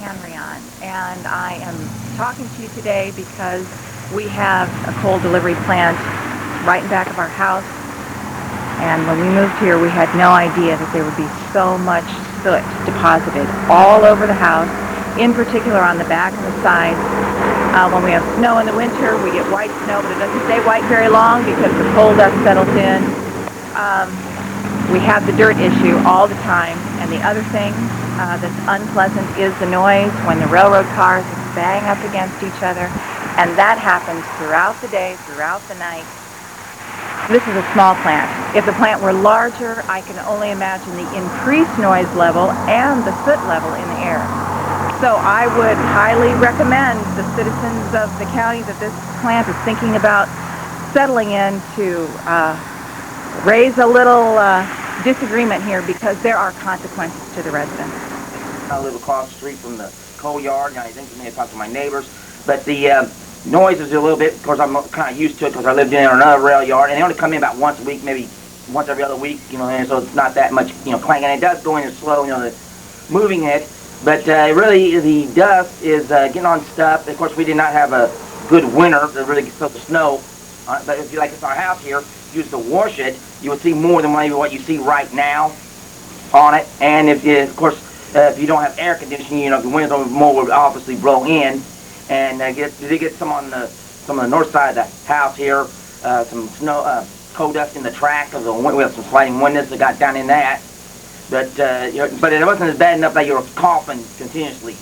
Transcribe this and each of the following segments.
Henrion, and I am talking to you today because we have a coal delivery plant right in back of our house. And when we moved here, we had no idea that there would be so much soot deposited all over the house, in particular on the back and the sides. When we have snow in the winter, we get white snow, but it doesn't stay white very long because the coal dust settles in. We have the dirt issue all the time. And the other thing that's unpleasant is the noise when the railroad cars bang up against each other. And that happens throughout the day, throughout the night. This is a small plant. If the plant were larger, I can only imagine the increased noise level and the soot level in the air. So I would highly recommend the citizens of the county that this plant is thinking about settling in to raise a little disagreement here, because there are consequences to the residents. I live across the street from the coal yard, and I think I may have talked to my neighbors, but the noise is a little bit, of course I'm kind of used to it because I lived in another rail yard, and they only come in about once a week, maybe once every other week, and so it's not that much, clanging. It does go in slow, moving it, but really the dust is getting on stuff. Of course, we did not have a good winter to really get the snow, but if you like, it's our house here, used to wash it, you would see more than maybe what you see right now on it. And if you, of course, if you don't have air conditioning, the winds more would obviously blow in. And they get some on the north side of the house here, some snow, coal dust in the track of the wind. We have some sliding windows that got down in that. But but it wasn't as bad enough that you were coughing continuously.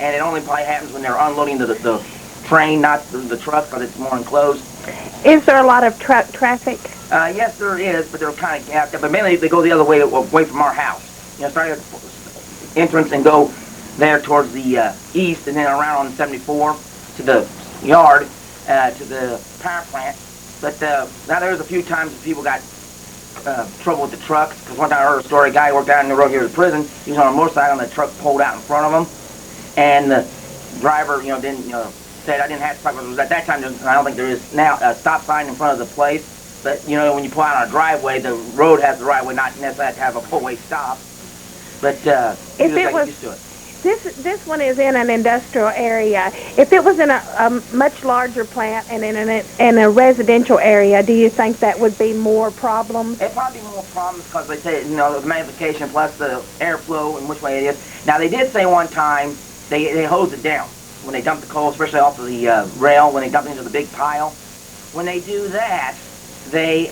And it only probably happens when they're unloading the train, not the truck, because it's more enclosed. Is there a lot of traffic? Yes, there is, but they're kind of gapped up. But mainly they go the other way, away from our house. Start at the entrance and go there towards the east, and then around on 74 to the yard, to the power plant. But now there's a few times that people got trouble with the trucks, because one time I heard a story, a guy worked out in the road here at the prison, he was on a motorcycle and the truck pulled out in front of him, and the driver, didn't, said I didn't have to stop, because at that time, I don't think there is now, a stop sign in front of the place. But, when you pull out on a driveway, the road has the right way, not necessarily to have a full-way stop. But if it was, used to it. This one is in an industrial area. If it was in a much larger plant and in a residential area, do you think that would be more problems? It'd probably be more problems because they say, the magnification plus the airflow and which way it is. Now, they did say one time they hose it down when they dump the coal, especially off of the rail, when they dump it into the big pile. When they do that, they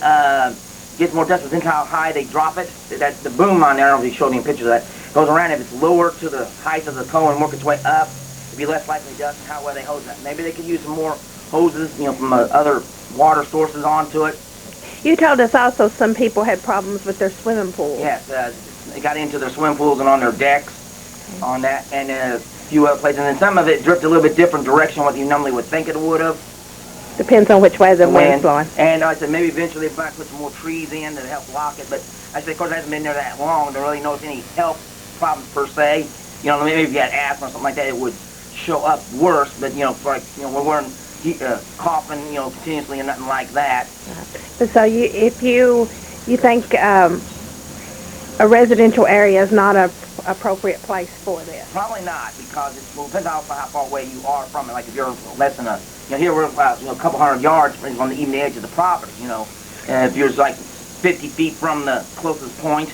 get more dust. Depends how high they drop it. The boom on there, I don't know if you showed me a picture of that, goes around. If it's lower to the height of the coal and work its way up, it'd be less likely dust and how well they hose that. Maybe they could use some more hoses, from other water sources onto it. You told us also some people had problems with their swimming pools. Yes, they got into their swimming pools and on their decks on that, and a few other places. And then some of it drifted a little bit different direction than what you normally would think it would have. Depends on which way the wind's blowing. And I said maybe eventually they might put some more trees in to help block it. But I said, of course, it hasn't been there that long to really notice any health problems per se. Maybe if you had asthma or something like that, it would show up worse. But we weren't coughing, continuously and nothing like that. So if you think a residential area is not an appropriate place for this? Probably not, because it depends on how far away you are from it. Like if you're less than here we're about a couple hundred yards on the even edge of the property. And if you're like 50 feet from the closest point,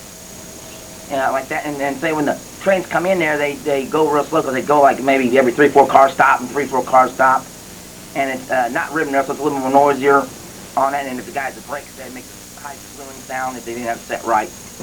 like that, and then say when the trains come in there, they go real slow, because they go like maybe every 3-4 cars stop and 3-4 cars stop, and it's not ribbon there, so it's a little more noisier on it. And if the guys at brakes, they make a high swilling sound if they didn't have it set right.